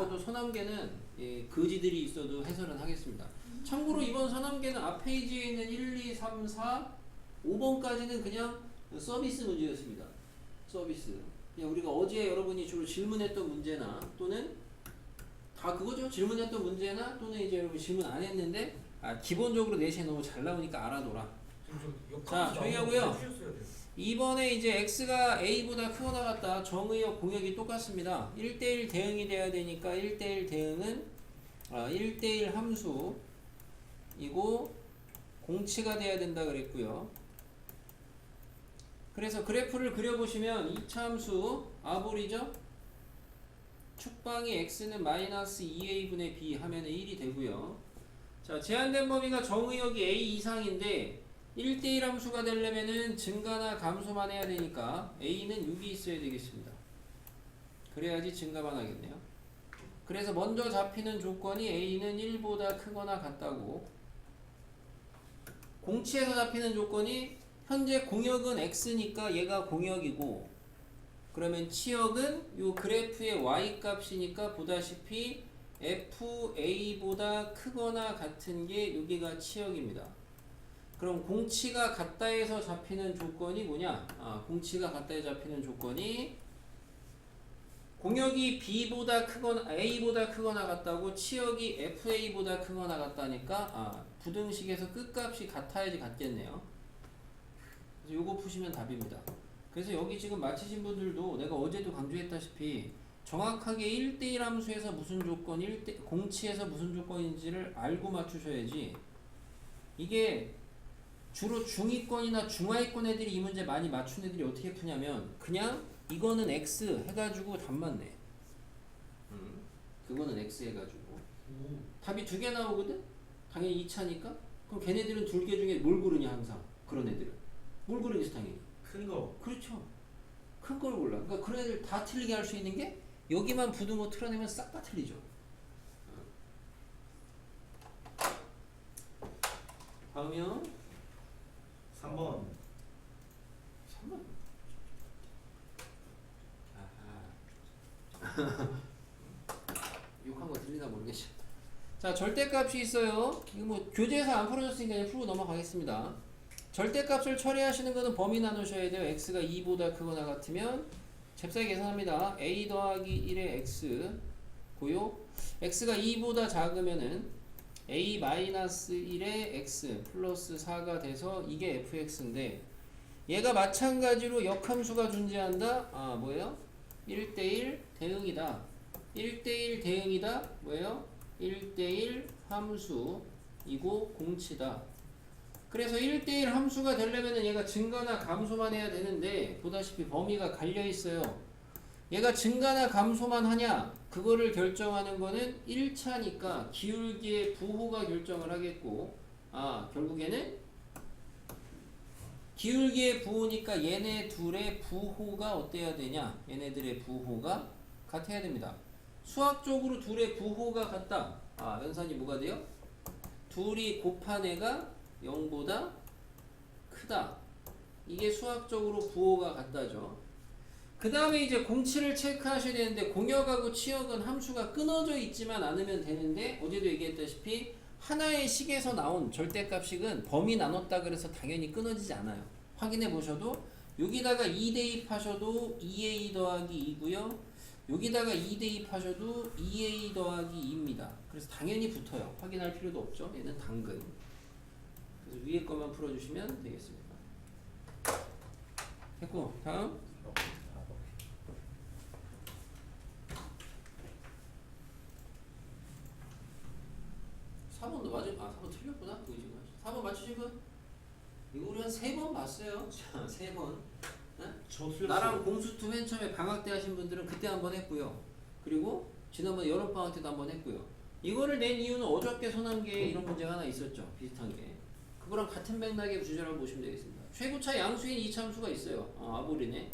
적어도 서남계는 예, 거지들이 있어도 해설은 하겠습니다. 참고로 이번 서남계는 앞 페이지에 있는 1, 2, 3, 4, 5번까지는 그냥 서비스 문제였습니다. 서비스. 그냥 우리가 어제 여러분이 주로 질문했던 문제나 또는 다 그거죠. 질문했던 문제나 또는 이제 여러분 질문 안 했는데 기본적으로 내신이 너무 잘 나오니까 알아둬라. 자, 조용히 하고요. 이번에 이제 x가 a보다 크거나 같다. 정의역 공역이 똑같습니다. 1대1 대응이 돼야 되니까 1대1 대응은 1대1 함수이고 공치가 돼야 된다 그랬고요. 그래서 그래프를 그려보시면 2차 함수 아볼이죠. 축방이 x는 마이너스 2a분의 b 하면 1이 되고요. 자, 제한된 범위가 정의역이 a 이상인데 1대1 함수가 되려면은 증가나 감소만 해야 되니까 a는 6이 있어야 되겠습니다. 그래야지 증가만 하겠네요. 그래서 먼저 잡히는 조건이 a는 1보다 크거나 같다고, 공치에서 잡히는 조건이 현재 공역은 x니까 얘가 공역이고, 그러면 치역은 요 그래프의 y 값이니까 보다시피 fa보다 크거나 같은 게 여기가 치역입니다. 그럼 공치가 같다에서 잡히는 조건이 뭐냐? 공치가 같다에 잡히는 조건이 공역이 b보다 크거나 a보다 크거나 같다고, 치역이 fa보다 크거나 같다니까 부등식에서 끝값이 같아야지 같겠네요. 그래서 요거 푸시면 답입니다. 그래서 여기 지금 맞히신 분들도 내가 어제도 강조했다시피 정확하게 1대1 함수에서 무슨 조건, 공치에서 무슨 조건인지를 알고 맞추셔야지. 이게 주로 중위권이나 중하위권 애들이 이 문제 많이 맞춘 애들이 어떻게 푸냐면 그냥 이거는 x 해가지고 답만 내. 그거는 x 해가지고 답이 2개 나오거든? 당연히 2차니까? 그럼 걔네들은 2개 중에 뭘 고르냐 항상. 그런 애들은 뭘 고르겠어 당연히? 큰 거. 그렇죠. 큰 걸 골라. 그러니까 그런 애들 다 틀리게 할 수 있는 게 여기만 부등호 틀어내면 싹 다 틀리죠. 다음이요. 3번. 3번. 욕한 거 들리나 모르겠죠. 자, 절대값이 있어요. 이거 뭐 교재에서 안 풀어줬으니까 그냥 풀고 넘어가겠습니다. 절대값을 처리하시는 거는 범위 나누셔야 돼요. x가 2보다 크거나 같으면 잽싸게 계산합니다. a 더하기 1의 x 고요. x가 2보다 작으면은 a 마이너스 1의 x 플러스 4가 돼서 이게 fx인데, 얘가 마찬가지로 역함수가 존재한다. 뭐예요? 1대1 대응이다. 1대1 대응이다. 뭐예요? 1대1 함수이고 공치다. 그래서 1대1 함수가 되려면 얘가 증가나 감소만 해야 되는데 보다시피 범위가 갈려 있어요. 얘가 증가나 감소만 하냐? 그거를 결정하는 거는 1차니까 기울기의 부호가 결정을 하겠고, 결국에는 기울기의 부호니까 얘네 둘의 부호가 어때야 되냐? 얘네들의 부호가 같아야 됩니다. 수학적으로 둘의 부호가 같다. 연산이 뭐가 돼요? 둘이 곱한 애가 0보다 크다. 이게 수학적으로 부호가 같다죠. 그 다음에 이제 공치를 체크하셔야 되는데, 공역하고 치역은 함수가 끊어져 있지만 않으면 되는데, 어제도 얘기했다시피 하나의 식에서 나온 절대값식은 범위 나눴다 그래서 당연히 끊어지지 않아요. 확인해 보셔도 여기다가 2 대입하셔도 2a 더하기 2고요. 여기다가 2 대입하셔도 2a 더하기 2입니다. 그래서 당연히 붙어요. 확인할 필요도 없죠. 얘는 당근. 그래서 위에 것만 풀어주시면 되겠습니다. 됐고, 다음. 4번도 맞을, 4번 틀렸구나. 그거 지금 4번 맞추신 분? 이거 우리 한 3번 봤어요. 자, 3번. 저 틀렸어요. 나랑 공수투 맨 처음에 방학 때 하신 분들은 그때 한번 했고요. 그리고 지난번 여름방학 때도 한번 했고요. 이거를 낸 이유는 어저께 소남계에 이런 문제가 하나 있었죠. 비슷한 게. 그거랑 같은 맥락의 주제라고 보시면 되겠습니다. 최고차 양수인 이차함수가 있어요. 아볼이네.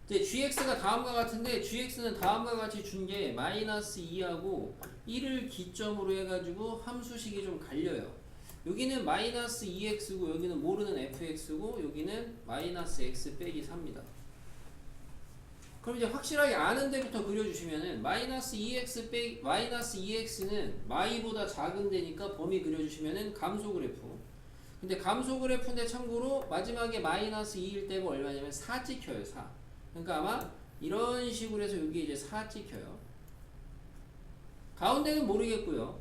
이제 gx가 다음과 같은데, gx는 다음과 같이 준 게 마이너스 2하고 1을 기점으로 해가지고 함수식이 좀 갈려요. 여기는 마이너스 2x고 여기는 모르는 fx고 여기는 마이너스 x 빼기 4입니다. 그럼 이제 확실하게 아는 데부터 그려주시면은 마이너스 2x 빼 마이너스 2x는 y보다 작은 데니까 범위 그려주시면은 감소 그래프. 근데 감소 그래프인데 참고로 마지막에 마이너스 2일 때가 얼마냐면 4 찍혀요. 4. 그러니까 아마 이런 식으로 해서 여기 이제 4 찍혀요. 가운데는 모르겠고요.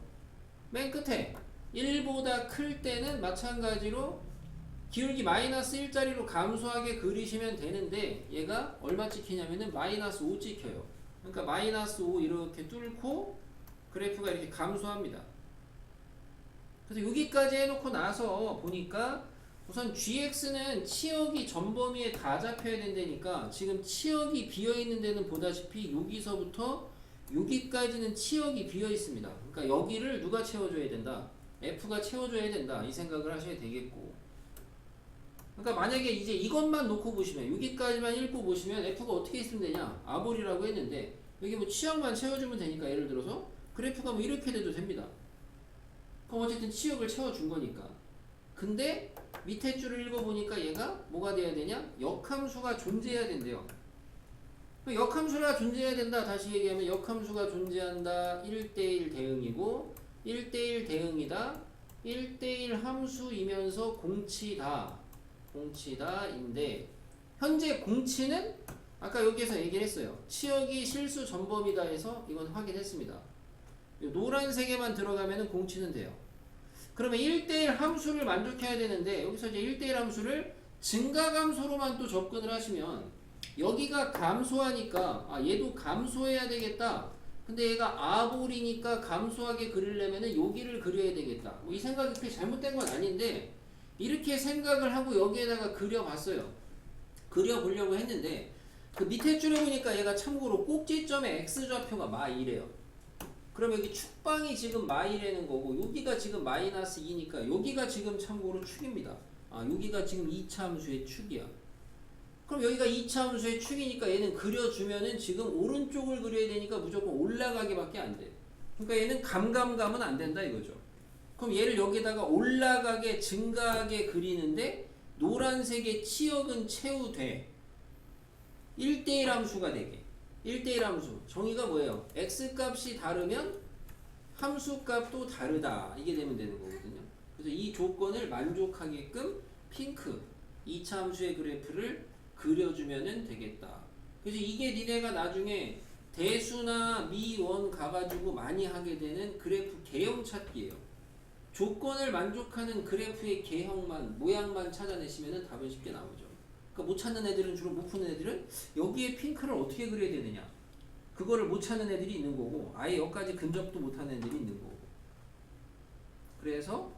맨 끝에 1보다 클 때는 마찬가지로 기울기 마이너스 1짜리로 감소하게 그리시면 되는데 얘가 얼마 찍히냐면은 마이너스 5 찍혀요. 그러니까 마이너스 5 이렇게 뚫고 그래프가 이렇게 감소합니다. 그래서 여기까지 해놓고 나서 보니까 우선 gx는 치역이 전 범위에 다 잡혀야 된다니까 지금 치역이 비어있는 데는 보다시피 여기서부터 여기까지는 치역이 비어있습니다. 그러니까 여기를 누가 채워줘야 된다? f가 채워줘야 된다. 이 생각을 하셔야 되겠고, 그러니까 만약에 이제 이것만 놓고 보시면 여기까지만 읽고 보시면 f가 어떻게 있으면 되냐? 아볼이라고 했는데 여기 뭐 치역만 채워주면 되니까 예를 들어서 그래프가 뭐 이렇게 돼도 됩니다. 그럼 어쨌든 치역을 채워준 거니까. 근데 밑에 줄을 읽어보니까 얘가 뭐가 돼야 되냐? 역함수가 존재해야 된대요. 역함수가 존재해야 된다. 다시 얘기하면 역함수가 존재한다. 1대1 대응이고 1대1 대응이다. 1대1 함수이면서 공치다. 공치다인데 현재 공치는 아까 여기에서 얘기를 했어요. 치역이 실수 전범이다 해서 이건 확인했습니다. 노란색에만 들어가면 공치는 돼요. 그러면 1대1 함수를 만족해야 되는데 여기서 이제 1대1 함수를 증가감소로만 또 접근을 하시면 여기가 감소하니까 얘도 감소해야 되겠다. 근데 얘가 아볼이니까 감소하게 그리려면 여기를 그려야 되겠다. 뭐 이 생각이 그렇게 잘못된 건 아닌데 이렇게 생각을 하고 여기에다가 그려봤어요. 그려보려고 했는데 그 밑에 줄에 보니까 얘가 참고로 꼭지점의 x좌표가 마이래요. 그럼 여기 축방이 지금 마이라는 거고 여기가 지금 마이너스 2니까 여기가 지금 참고로 축입니다. 여기가 지금 2차 함수의 축이야. 그럼 여기가 2차 함수의 축이니까 얘는 그려주면은 지금 오른쪽을 그려야 되니까 무조건 올라가게 밖에 안 돼. 그러니까 얘는 감감감은 안 된다 이거죠. 그럼 얘를 여기다가 올라가게 증가하게 그리는데 노란색의 치역은 채우돼. 1대1 함수가 되게. 1대1 함수. 정의가 뭐예요? x값이 다르면 함수값도 다르다. 이게 되면 되는 거거든요. 그래서 이 조건을 만족하게끔 핑크 2차 함수의 그래프를 그려주면 되겠다. 그래서 이게 니네가 나중에 대수나 미원 가가지고 많이 하게 되는 그래프 개형 찾기예요. 조건을 만족하는 그래프의 개형만, 모양만 찾아내시면 답은 쉽게 나오죠. 그러니까 못 찾는 애들은 주로 못 푸는 애들은 여기에 핑크를 어떻게 그려야 되느냐, 그거를 못 찾는 애들이 있는 거고 아예 여기까지 근접도 못하는 애들이 있는 거고. 그래서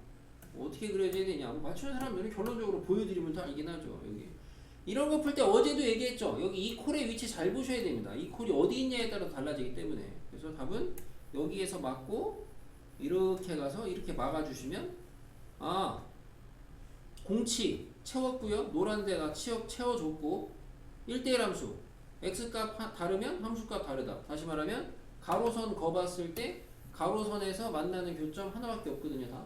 어떻게 그려줘야 되냐, 맞추는 사람들은 결론적으로 보여드리면 다 알긴 하죠. 여기 이런 거 풀 때 어제도 얘기했죠. 여기 이 콜의 위치 잘 보셔야 됩니다. 이 콜이 어디 있냐에 따라 달라지기 때문에. 그래서 답은 여기에서 맞고 이렇게 가서 이렇게 막아주시면 공치 채웠고요. 노란 데가 치역 채워줬고 1대1 함수 x값 다르면 함수값 다르다. 다시 말하면 가로선 거봤을 때 가로선에서 만나는 교점 하나밖에 없거든요. 다.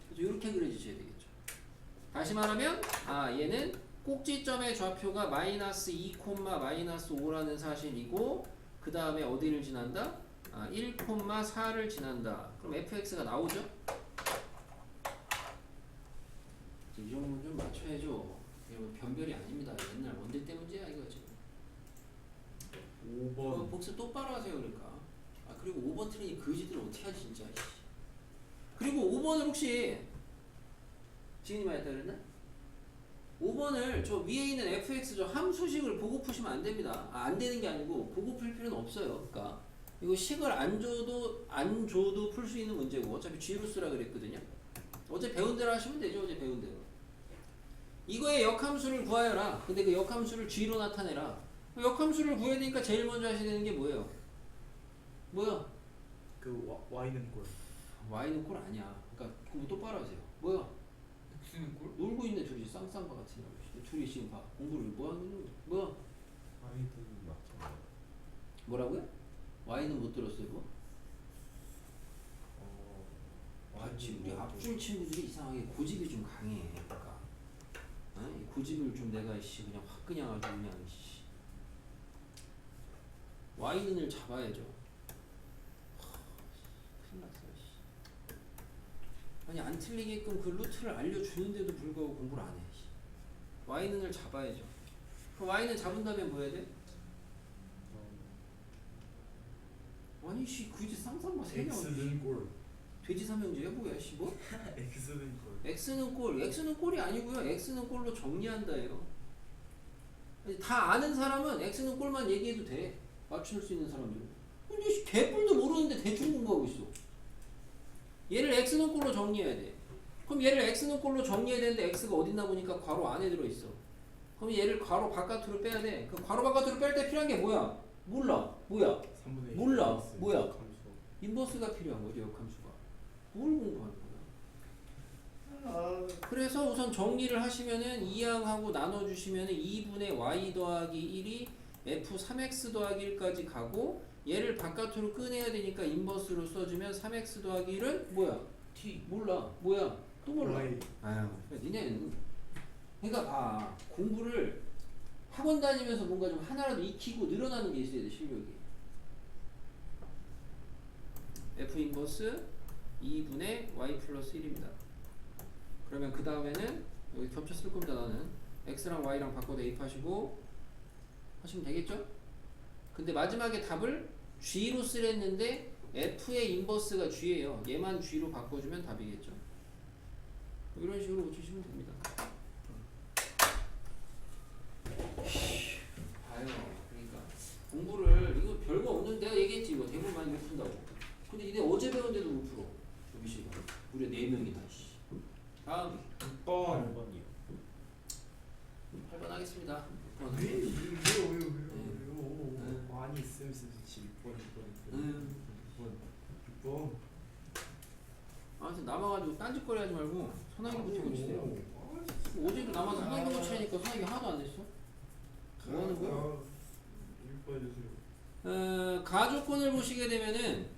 그래서 이렇게 그려주셔야 되겠죠. 다시 말하면 얘는 꼭지점의 좌표가 마이너스 2, 마이너스 5라는 사실이고 그 다음에 어디를 지난다? 1, 4를 지난다. 그럼 fx가 나오죠? 이 정도는 좀 맞춰야죠. 이거 변별이 아닙니다. 옛날 원대 때 문제야 이거 지금. 5번. 복습 똑바로 하세요 그러니까. 그리고 5번 틀리니 그지들 어떻게 하지 진짜. 그리고 5번을 혹시 지은이 말했다 그랬나? 5번을 저 위에 있는 fx 저 함수식을 보고 푸시면 안 됩니다. 안 되는 게 아니고 보고 풀 필요는 없어요. 그러니까 이거 식을 안 줘도 풀 수 있는 문제고 어차피 G로 쓰라 그랬거든요. 어제 배운 대로 하시면 되죠. 어제 배운 대로. 이거의 역함수를 구하여라. 근데 그 역함수를 G로 나타내라. 역함수를 구해야 되니까 제일 먼저 하셔야 되는 게 뭐예요? 뭐야? 그 Y는 꼴. Y는 꼴 아니야. 그러니까 공부 똑바로 하세요. 뭐야? X는 꼴? 놀고 있네 둘이 쌍쌍바 같은 놈. 둘이 지금 봐. 공부를 뭐 하는 거야? 뭐야? Y는 맞잖아요. 뭐라고요? Y는 못 들었어요, 뭐? 지금 우리 앞줄 친구들이 이상하게 고집이 좀 강해. 그러니까 고집을 좀 내가 그냥 확 그냥 아주 그냥 y는을 잡아야죠. 큰일 났어. 아니 안 틀리게끔 그 루트를 알려주는데도 불구하고 공부를 안 해. y는을 잡아야죠. 그럼 y는 잡은 다음에 뭐 해야 돼? 아니 씨 굳이 쌍쌍마 세냐? X는 골. 돼지 삼형제야 뭐야 씨 뭐? X는 골. x는 골, x는 골이 아니고요. x는 골로 정리한다예요. 다 아는 사람은 x는 골만 얘기해도 돼. 맞출 수 있는 사람들은. 근데 개뿔도 모르는데 대충 공부하고 있어. 얘를 x는 골로 정리해야 돼. 그럼 얘를 x는 골로 정리해야 되는데 x가 어딨나 보니까 괄호 안에 들어있어. 그럼 얘를 괄호 바깥으로 빼야 돼. 그 괄호 바깥으로 뺄 때 필요한 게 뭐야? 몰라. 뭐야? 3분의 1. 몰라. 뭐야? 감소. 인버스가 필요한 거죠. 역함수가. 뭘 공부하는 거야? 그래서 우선 정리를 하시면은 2항하고 나눠주시면은 2분의 y 더하기 1이 f3x 더하기 1까지 가고 얘를 바깥으로 꺼내야 되니까 인버스로 써주면 3x 더하기 1은 뭐야? T. 몰라. 뭐야? 또 몰라. Y. 아유, 니네는 그러니까 봐. 공부를 학원 다니면서 뭔가 좀 하나라도 익히고 늘어나는 게 있어야 돼, 실력이. f 인버스 2분의 y 플러스 1입니다. 그러면 그 다음에는 여기 겹쳐 쓸 겁니다. 나는 x랑 y랑 바꿔 대입하시고 하시면 되겠죠? 근데 마지막에 답을 g로 쓰랬는데 f의 인버스가 g예요. 얘만 g로 바꿔주면 답이겠죠. 이런 식으로 고치시면 됩니다. 아유, 그러니까 공부를 이거 별거 없는 내가 얘기했지 뭐 대부분 많이 못 푼다고. 근데 니네 어제 배운데도 못 풀어. 조비 씨가 무려 4명이나. 다음 6번. 8번 하겠습니다. 왜요? 많이 있으면 6번. 6번. 아무튼 남아가지고 딴짓거리 하지 말고 선하게 붙이고 있어요. 어제도 남아서 선하게 붙이니까 선하게 하나도 안 됐어. 뭐 하는 거야? 6번 해주세요. 가조건을 보시게 되면은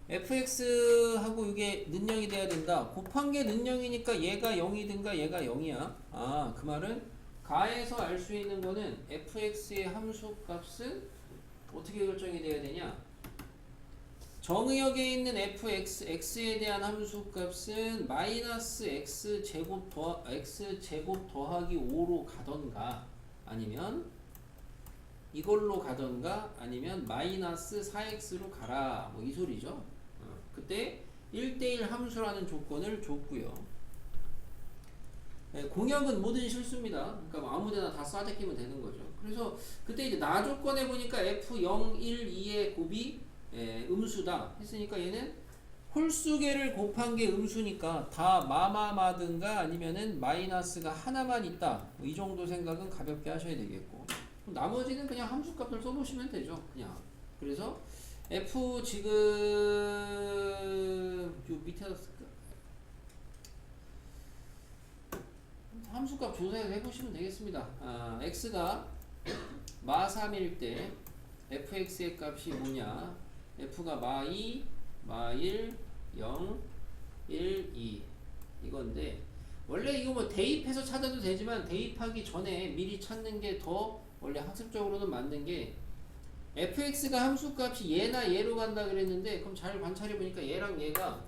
fx하고 이게 능령이 돼야 된다. 곱한 게 능령이니까 얘가 0이든가 얘가 0이야. 아, 그 말은 가에서 알 수 있는 거는 fx의 함수 값은 어떻게 결정이 돼야 되냐? 정의역에 있는 x에 대한 함수 값은 마이너스 x제곱 더하기 5로 가던가 아니면 이걸로 가던가 아니면 마이너스 4x로 가라 뭐 이 소리죠. 그때 1대1 함수라는 조건을 줬고요. 네, 공역은 뭐든 실수입니다. 그러니까 뭐 아무데나 다 쏴제끼면 되는 거죠. 그래서 그때 이제 나 조건에 보니까 f0, 1, 2의 곱이 음수다 했으니까 얘는 홀수계를 곱한 게 음수니까 다 마마마든가 아니면은 마이너스가 하나만 있다 뭐 이 정도 생각은 가볍게 하셔야 되겠고 나머지는 그냥 함수값을 써보시면 되죠. 그냥 그래서 f 지금 요 밑에다 쓸까? 함수값 조사해서 해보시면 되겠습니다. x가 마3일 때 fx의 값이 뭐냐? f가 마2, 마1, 0, 1, 2 이건데 원래 이거 뭐 대입해서 찾아도 되지만 대입하기 전에 미리 찾는 게 더 원래 학습적으로는 맞는 게 fx가 함수값이 얘나 얘로 간다 그랬는데 그럼 잘 관찰해 보니까 얘랑 얘가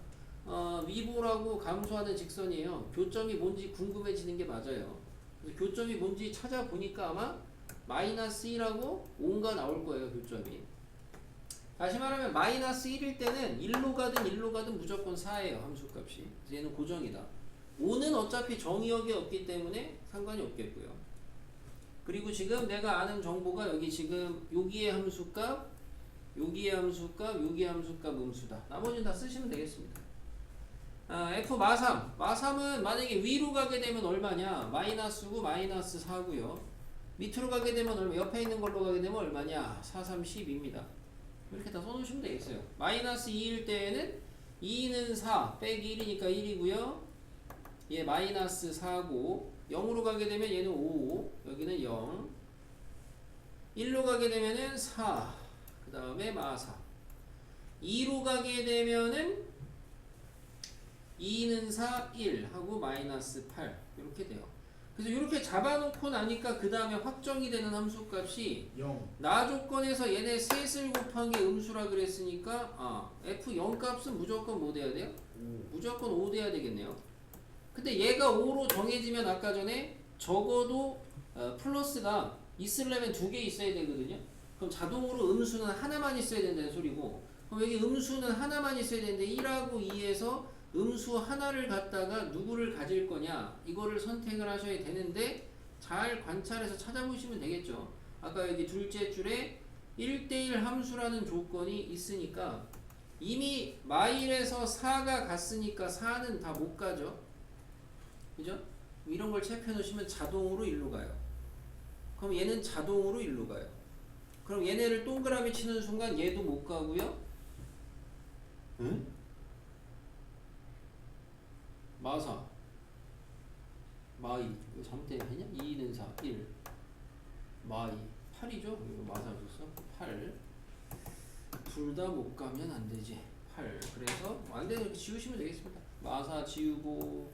위보라고 감소하는 직선이에요. 교점이 뭔지 궁금해지는 게 맞아요. 그래서 교점이 뭔지 찾아보니까 아마 마이너스 1하고 5가 나올 거예요. 교점이. 다시 말하면 마이너스 1일 때는 1로 가든 무조건 4예요. 함수값이. 그래서 얘는 고정이다. 5는 어차피 정의역이 없기 때문에 상관이 없겠고요. 그리고 지금 내가 아는 정보가 여기 지금 여기의 함수값, 여기의 함수값, 여기의 함수값 음수다. 나머지는 다 쓰시면 되겠습니다. f 마3. 마3은 만약에 위로 가게 되면 얼마냐? 마이너스고 마이너스 4고요. 밑으로 가게 되면 얼마? 옆에 있는 걸로 가게 되면 얼마냐? 4, 3, 10입니다. 이렇게 다 써놓으시면 되겠어요. 마이너스 2일 때에는 2는 4 빼기 1이니까 1이고요. 얘 마이너스 4고 0으로 가게 되면 얘는 5 여기는 0 1로 가게 되면은 4 그 다음에 마4 2로 가게 되면은 2는 4 1 하고 마이너스 8 이렇게 돼요. 그래서 이렇게 잡아놓고 나니까 그 다음에 확정이 되는 함수값이 0. 나 조건에서 얘네 셋을 곱한 게 음수라 그랬으니까 f0 값은 무조건 뭐 돼야 돼요? 5. 무조건 5 돼야 되겠네요. 근데 얘가 5로 정해지면 아까 전에 적어도 플러스가 있으려면 2개 있어야 되거든요. 그럼 자동으로 음수는 하나만 있어야 된다는 소리고, 그럼 여기 음수는 하나만 있어야 되는데 1하고 2에서 음수 하나를 갖다가 누구를 가질 거냐 이거를 선택을 하셔야 되는데, 잘 관찰해서 찾아보시면 되겠죠. 아까 여기 둘째 줄에 1대1 함수라는 조건이 있으니까 이미 마일에서 4가 갔으니까 4는 다 못 가죠. 그죠? 이런 걸 체크해 놓으시면 자동으로 일로 가요. 그럼 얘는 자동으로 일로 가요. 그럼 얘네를 동그라미 치는 순간 얘도 못 가고요. 응? 마사 마이 이거 잘못된 했냐? 2는 4 1 마이 8이죠? 이거 마사 줬어? 8 둘 다 못 가면 안 되지. 8 그래서 안 되면 이렇게 지우시면 되겠습니다. 마사 지우고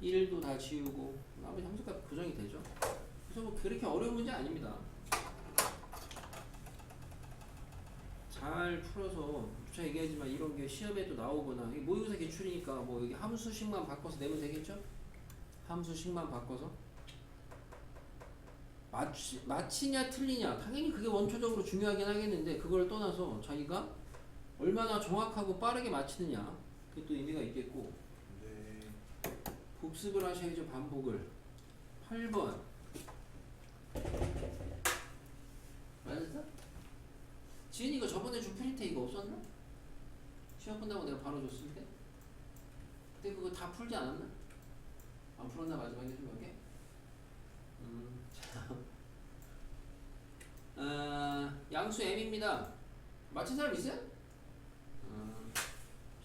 1도 다 지우고 나머지 함수값 고정이 되죠. 그래서 뭐 그렇게 어려운 문제 아닙니다. 잘 풀어서 제가 얘기하지만 이런 게 시험에도 나오거나 모의고사 기출이니까 뭐 여기 함수식만 바꿔서 내면 되겠죠? 함수식만 바꿔서 맞히냐 틀리냐 당연히 그게 원초적으로 중요하긴 하겠는데, 그걸 떠나서 자기가 얼마나 정확하고 빠르게 맞히느냐 그게 또 의미가 있겠고. 네. 복습을 하셔야죠. 반복을. 8번 맞았어? 지은이 이거 저번에 준 프린트 이거 없었나? 시험 끝나고 내가 바로 줬을 때? 그때 그거 다 풀지 않았나? 안 풀었나 마지막에 생각에? 양수 m입니다. 맞힌 사람 있어요?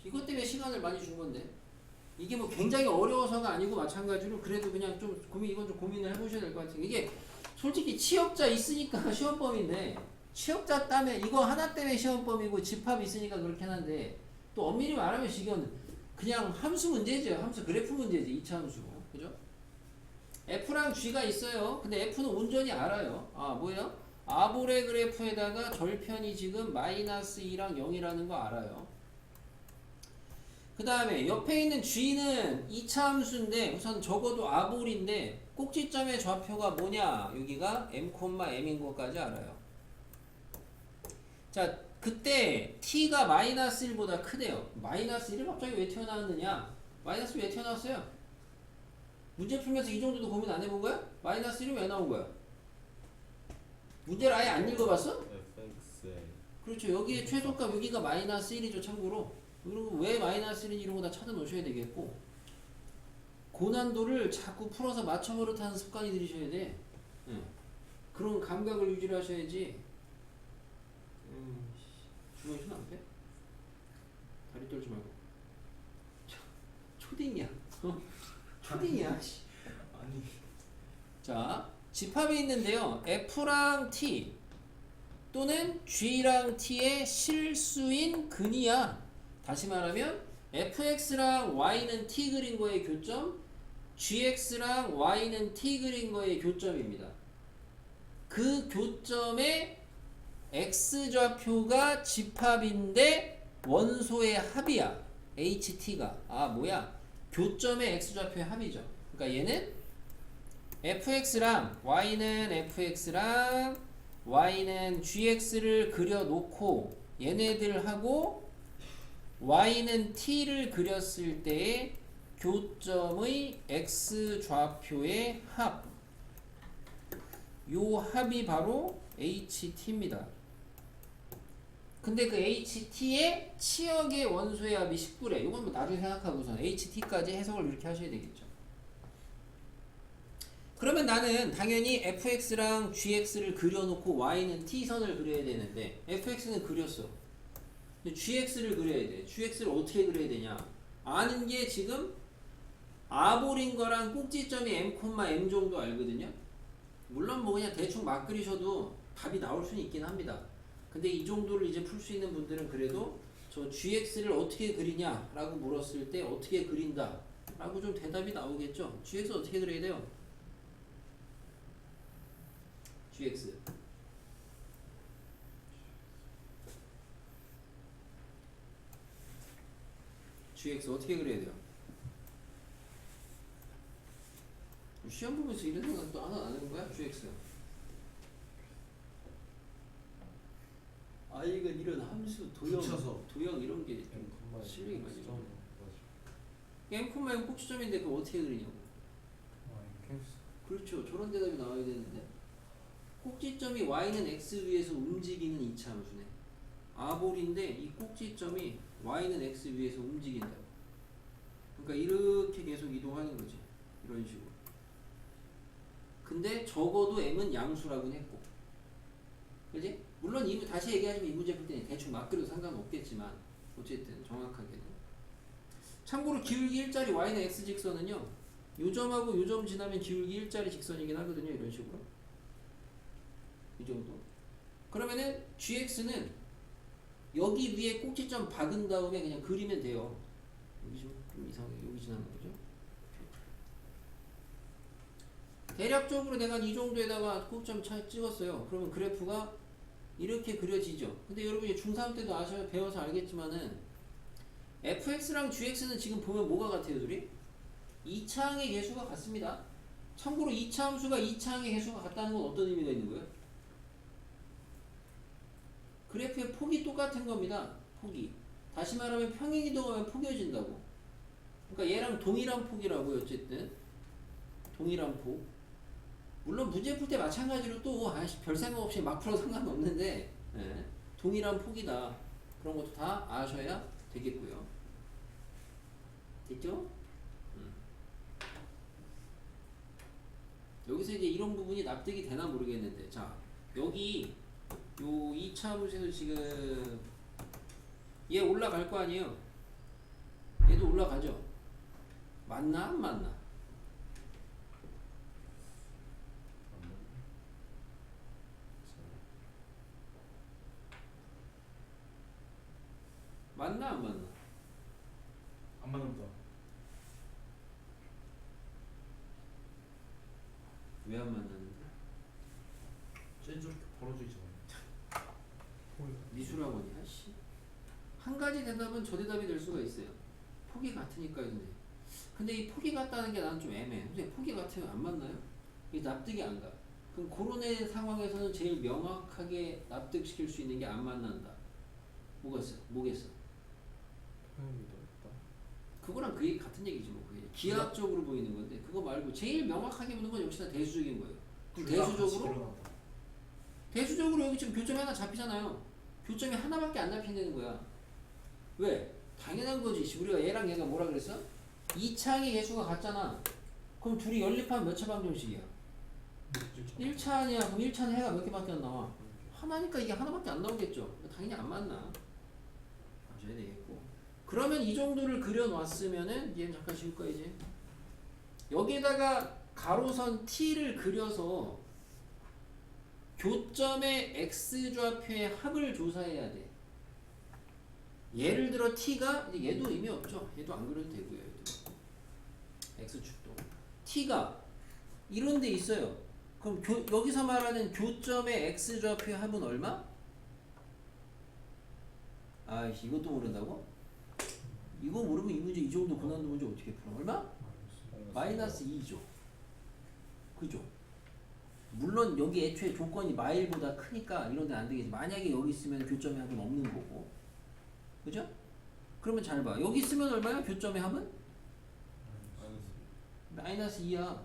이것 때문에 시간을 많이 준 건데, 이게 뭐 굉장히 어려워서가 아니고 마찬가지로 그래도 그냥 좀 이건 좀 고민을 해보셔야 될 것 같아요. 이게 솔직히 취업자 있으니까 시험범인데, 취업자 때문에 이거 하나 때문에 시험범이고 집합 있으니까 그렇긴 한데, 또 엄밀히 말하면 이건 그냥 함수 문제죠. 함수 그래프 문제지. 2차 함수. 그죠? F랑 G가 있어요. 근데 F는 온전히 알아요. 뭐예요? 아볼의 그래프에다가 절편이 지금 마이너스 2랑 0이라는 거 알아요. 그 다음에 옆에 있는 G는 2차 함수인데 우선 적어도 아볼인데 꼭지점의 좌표가 뭐냐? 여기가 m,m인 것까지 알아요. 자, 그때 t가 마이너스 1보다 크대요. 마이너스 1이 갑자기 왜 튀어나왔느냐? 마이너스 왜 튀어나왔어요? 문제 풀면서 이 정도도 고민 안 해본 거야? 마이너스 1이 왜 나온 거야? 문제를 아예 안 읽어봤어? 그렇죠. 여기에 최소값 여기가 마이너스 1이죠. 참고로. 그리고 왜 마이너스 1인지 이런 거 다 찾아 놓으셔야 되겠고, 고난도를 자꾸 풀어서 맞춰버릇하는 습관이 들이셔야 돼. 그런 감각을 유지를 하셔야지. 주머니 손 안 빼? 다리 떨지 말고. 초딩이야. 초딩이야. 아니. 자, 집합이 있는데요. F랑 T 또는 G랑 T의 실수인 근이야. 다시 말하면 fx랑 y는 t 그린 거의 교점, gx랑 y는 t 그린 거의 교점입니다. 그 교점의 x좌표가 집합인데 원소의 합이야. ht가. 뭐야? 교점의 x좌표의 합이죠. 그러니까 얘는 fx랑 y는 gx를 그려놓고 얘네들하고 y는 t를 그렸을 때의 교점의 x좌표의 합, 요 합이 바로 ht입니다. 근데 그 ht의 치역의 원소의 합이 19래. 이건 뭐 나중에 생각하고선 ht까지 해석을 이렇게 하셔야 되겠죠. 그러면 나는 당연히 fx랑 gx를 그려놓고 y는 t선을 그려야 되는데, fx는 그렸어. gx를 그려야 돼. gx를 어떻게 그려야 되냐? 아는 게 지금 아볼인 거랑 꼭지점이 m, 정도 알거든요. 물론 뭐 그냥 대충 막 그리셔도 답이 나올 수는 있긴 합니다. 근데 이 정도를 이제 풀 수 있는 분들은 그래도 저 gx를 어떻게 그리냐 라고 물었을 때 어떻게 그린다 라고 좀 대답이 나오겠죠. gx 어떻게 그려야 돼요? gx. gx 어떻게 그려야 돼요? 시험 보면서 이런 생각도 하나 안 하는 거야? gx. 이거 이런 함수, 도형, 붙여서. 도형 이런 게 좀 실력이 많이 들어. 엠콤마이는 꼭지점인데 그거 어떻게 그리냐고. 그렇죠. 저런 대답이 나와야 되는데. 꼭지점이 y는 x 위에서 움직이는 이차 함수네. 아볼인데 이 꼭지점이 y는 x 위에서 움직인다. 그러니까 이렇게 계속 이동하는 거지. 이런 식으로. 근데 적어도 m은 양수라고는 했고. 그지? 물론 다시 얘기하자면 이 문제 풀 때는 대충 막 그려도 상관없겠지만 어쨌든 정확하게는. 참고로 기울기 1짜리 y는 x 직선은요. 요점하고 요점 지나면 기울기 1짜리 직선이긴 하거든요. 이런 식으로. 이 정도. 그러면은 gx는 여기 위에 꼭지점 박은 다음에 그냥 그리면 돼요. 여기 좀 이상해. 여기 지나는 거죠. 대략적으로 내가 이 정도에다가 꼭지점 찍었어요. 그러면 그래프가 이렇게 그려지죠. 근데 여러분 중3 때도 배워서 알겠지만은 fx랑 gx는 지금 보면 뭐가 같아요, 둘이? 2차항의 개수가 같습니다. 참고로 2차 함수가 2차항의 개수가 같다는 건 어떤 의미가 있는 거예요? 그래프의 폭이 똑같은 겁니다. 폭이. 다시 말하면 평행이동하면 포개진다고. 그러니까 얘랑 동일한 폭이라고요. 어쨌든 동일한 폭. 물론 문제 풀 때 마찬가지로 또 별 생각 없이 막 풀어도 상관없는데 동일한 폭이다. 그런 것도 다 아셔야 되겠고요. 됐죠? 여기서 이제 이런 부분이 납득이 되나 모르겠는데, 자 여기 요 2차 함수에서 지금 얘 올라갈 거 아니에요? 얘도 올라가죠? 맞나 안 맞나? 맞나 안 맞나? 안 맞는다. 왜 안 맞는데? 쟤는 저렇게 벌어져 있잖아요. 미술학원이야 씨. 한 가지 대답은 저 대답이 될 수가 있어요. 폭이 같으니까. 근데 이 폭이 같다는 게 나는 좀 애매해. 근데 폭이 같으면 안 맞나요? 이게 납득이 안 가. 그럼 그런 애 상황에서는 제일 명확하게 납득시킬 수 있는 게 안 만난다. 뭐겠어? 그거랑 그게 같은 얘기지 뭐. 그게 기하학적으로 보이는 건데 그거 말고 제일 명확하게 보는 건 역시나 대수적인 거예요. 그럼 대수적으로 여기 지금 교점이 하나 잡히잖아요. 교점이 하나밖에 안 잡힌다는 거야. 왜? 당연한 거지. 우리가 얘랑 얘가 뭐라 그랬어? 2차항의 개수가 같잖아. 그럼 둘이 연립하면 몇 차 방정식이야? 1차 아니야. 그럼 1차는 해가 몇 개밖에 안 나와? 하나니까 이게 하나밖에 안 나오겠죠. 당연히 안 맞나. 아셔야 되겠고. 그러면 이 정도를 그려놨으면은 얘는 잠깐 지울 거야 이제. 여기에다가 가로선 T를 그려서 교점의 x좌표의 합을 조사해야 돼. 예를 들어 T가 얘도 의미 없죠. 얘도 안 그려도 되고요. 얘도. x축도 T가 이런 데 있어요. 그럼 여기서 말하는 교점의 x좌표의 합은 얼마? 아이씨 이것도 모른다고? 이거 모르면 이 문제 이 정도 고난도 문제 어떻게 풀어? 얼마? 마이너스 2죠. 그죠? 물론 여기 애초에 조건이 마일보다 크니까 이런 데 안 되겠지. 만약에 여기 있으면 교점의 합은 없는 거고. 그죠? 그러면 잘 봐. 여기 있으면 얼마야? 교점의 합은? 마이너스 2야.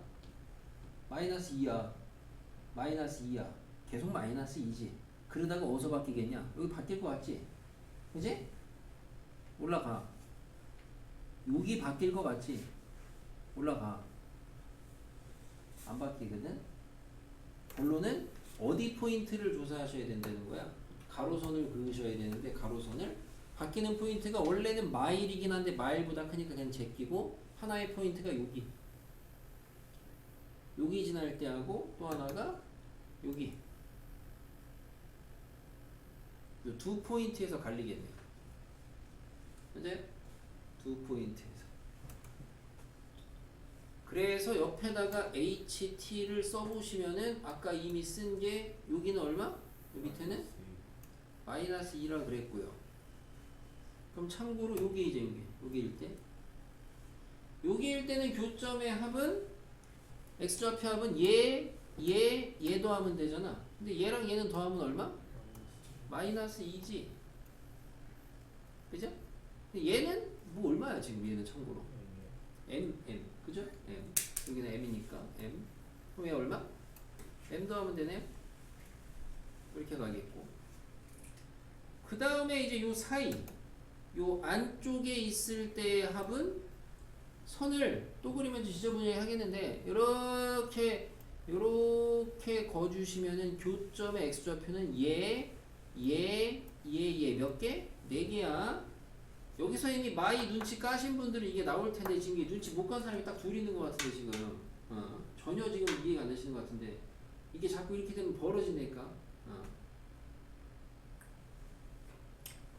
마이너스 2야. 마이너스 2야. 계속 마이너스 2지. 그러다가 어디서 바뀌겠냐? 여기 바뀔 것 같지? 그지? 올라가. 여기 바뀔 것 같지? 올라가. 안 바뀌거든? 결론은 어디 포인트를 조사하셔야 된다는 거야? 가로선을 그으셔야 되는데 가로선을 바뀌는 포인트가 원래는 마일이긴 한데 마일보다 크니까 그냥 제끼고 하나의 포인트가 여기 지날 때 하고 또 하나가 여기 이 두 포인트에서 갈리겠네요. 이제 두 포인트에서 그래서 옆에다가 HT를 써보시면은 아까 이미 쓴 게 여기는 얼마? 요 밑에는 마이너스 2라 그랬고요. 그럼 참고로 요게 이제 요게일 때 여기일 때는 교점의 합은 x좌표 합은 얘 더하면 되잖아. 근데 얘랑 얘는 더하면 얼마? 마이너스 2지. 그죠? 근데 얘는 뭐 얼마야 지금 얘는 참고로? m 그죠? m 여기는 m이니까 m 그럼 얘 얼마? m 더하면 되네요. 이렇게 가겠고 그 다음에 이제 요 사이 요 안쪽에 있을 때의 합은 선을 또 그리면 지저분하게 하겠는데 요렇게 거주시면은 교점의 x좌표는 몇 개? 4개야. 여기서 이미 마이 눈치 까신 분들은 이게 나올 텐데 지금 이게 눈치 못 간 사람이 딱 둘 있는 것 같은데 지금 전혀 지금 이해가 안 되시는 것 같은데 이게 자꾸 이렇게 되면 벌어진다니까.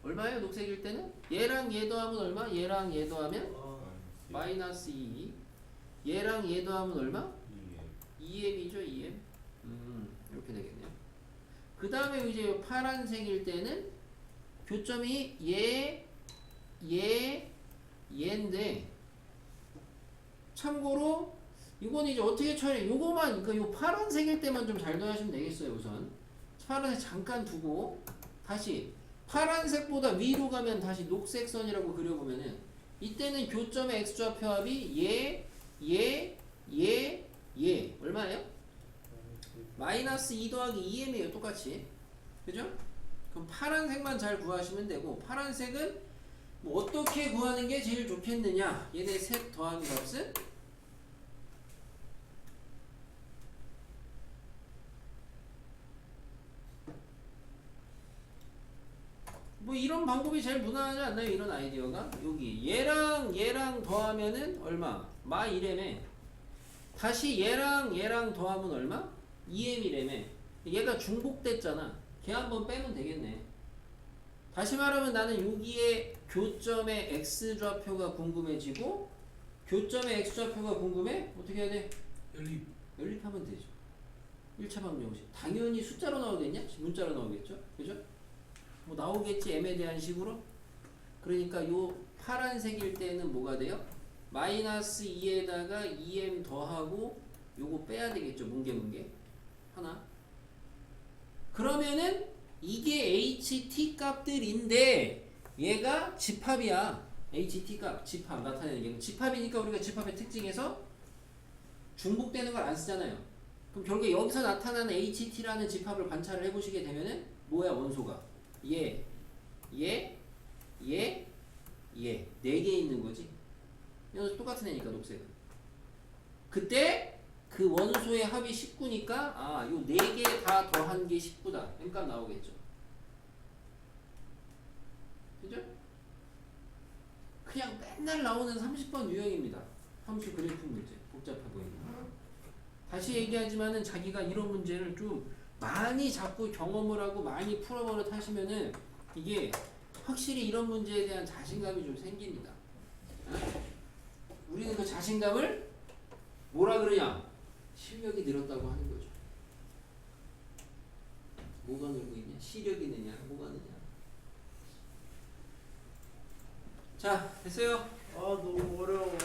얼마예요 녹색일 때는? 얘랑 얘 더하면 얼마? 얘랑 얘 더하면? 마이너스 2. 얘랑 얘 더하면 얼마? 2m이죠 2m. 이렇게 되겠네요. 그 다음에 이제 파란색일 때는 교점이 얘인데 참고로 이건 이제 어떻게 처리? 요거만 그러니까 요 파란색일 때만 좀 잘 넣으시면 되겠어요. 우선 파란색 잠깐 두고 다시 파란색보다 위로 가면 다시 녹색 선이라고 그려보면은 이때는 교점의 x좌표 합이 얘 얼마예요? 마이너스 2 더하기 2m이에요. 똑같이. 그죠? 그럼 파란색만 잘 구하시면 되고 파란색은 뭐 어떻게 구하는 게 제일 좋겠느냐? 얘네 셋 더하기 값은 뭐 이런 방법이 제일 무난하지 않나요? 이런 아이디어가 여기 얘랑 더하면은 얼마? 마 1m에 다시 얘랑 더하면 얼마? 2m이래매. 얘가 중복됐잖아. 걔 한번 빼면 되겠네. 다시 말하면 나는 여기에 교점의 x좌표가 궁금해지고 교점의 x좌표가 궁금해? 어떻게 해야 돼? 연립하면 되죠. 1차 방정식. 당연히 숫자로 나오겠냐? 문자로 나오겠죠? 그죠? 뭐 나오겠지 m에 대한 식으로. 그러니까 요 파란색일 때는 뭐가 돼요? 마이너스 2에다가 2m 더하고 요거 빼야 되겠죠. 뭉개뭉개 하나. 그러면은 이게 HT 값들인데 얘가 집합이야. HT 값 집합 나타내는 게 집합이니까 우리가 집합의 특징에서 중복되는 걸 안 쓰잖아요. 그럼 결국에 여기서 나타나는 HT라는 집합을 관찰을 해보시게 되면은 뭐야 원소가? 얘 4개 있는 거지. 이거 똑같은 애니까 녹색은. 그때 그 원소의 합이 19니까 아, 요 4개 다 더한 게 19다. M값 나오겠죠. 그죠? 그냥 맨날 나오는 30번 유형입니다. 함수 그래프 문제. 복잡해 보이는. 다시 얘기하지만은 자기가 이런 문제를 좀 많이 자꾸 경험을 하고 많이 풀어버릇 하시면은 이게 확실히 이런 문제에 대한 자신감이 좀 생깁니다. 우리는 그 자신감을 뭐라 그러냐? 실력이 늘었다고 하는 거죠. 뭐가 늘고 있냐? 시력이 느냐? 뭐가 느냐? 자, 됐어요? 아 너무 어려워.